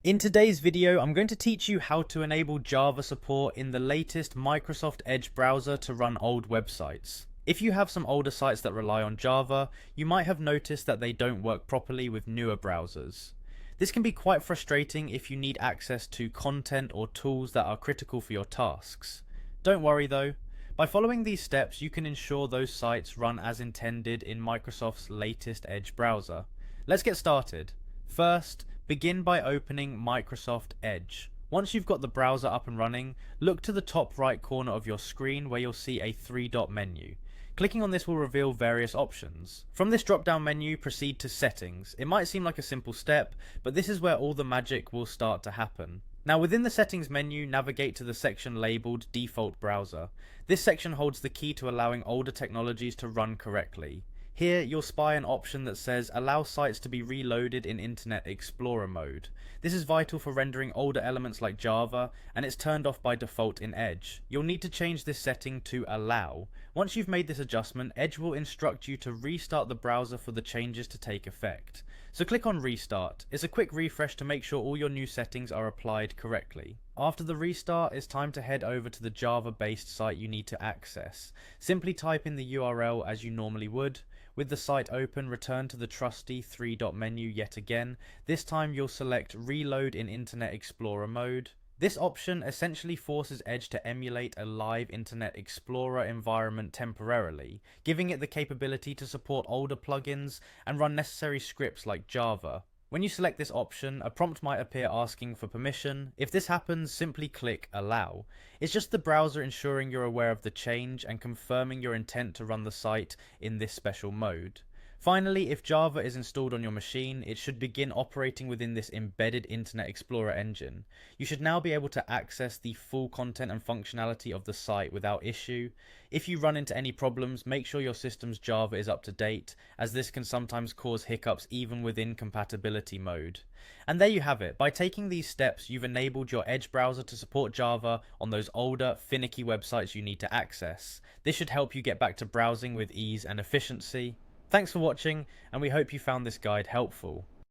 In today's video, I'm going to teach you how to enable Java support in the latest Microsoft Edge browser to run old websites. If you have some older sites that rely on Java, you might have noticed that they don't work properly with newer browsers. This can be quite frustrating if you need access to content or tools that are critical for your tasks. Don't worry though. By following these steps, you can ensure those sites run as intended in Microsoft's latest Edge browser. Let's get started. First, begin by opening Microsoft Edge. Once you've got the browser up and running, look to the top right corner of your screen where you'll see a three-dot menu. Clicking on this will reveal various options. From this drop-down menu, proceed to Settings. It might seem like a simple step, but this is where all the magic will start to happen. Now within the Settings menu, navigate to the section labelled Default Browser. This section holds the key to allowing older technologies to run correctly. Here, you'll spy an option that says allow sites to be reloaded in Internet Explorer mode. This is vital for rendering older elements like Java, and it's turned off by default in Edge. You'll need to change this setting to allow. Once you've made this adjustment, Edge will instruct you to restart the browser for the changes to take effect. So click on Restart. It's a quick refresh to make sure all your new settings are applied correctly. After the restart, it's time to head over to the Java-based site you need to access. Simply type in the URL as you normally would. With the site open, return to the trusty three-dot menu yet again. This time you'll select Reload in Internet Explorer mode. This option essentially forces Edge to emulate a live Internet Explorer environment temporarily, giving it the capability to support older plugins and run necessary scripts like Java. When you select this option, a prompt might appear asking for permission. If this happens, simply click Allow. It's just the browser ensuring you're aware of the change and confirming your intent to run the site in this special mode. Finally, if Java is installed on your machine, it should begin operating within this embedded Internet Explorer engine. You should now be able to access the full content and functionality of the site without issue. If you run into any problems, make sure your system's Java is up to date, as this can sometimes cause hiccups even within compatibility mode. And there you have it. By taking these steps, you've enabled your Edge browser to support Java on those older, finicky websites you need to access. This should help you get back to browsing with ease and efficiency. Thanks for watching, and we hope you found this guide helpful.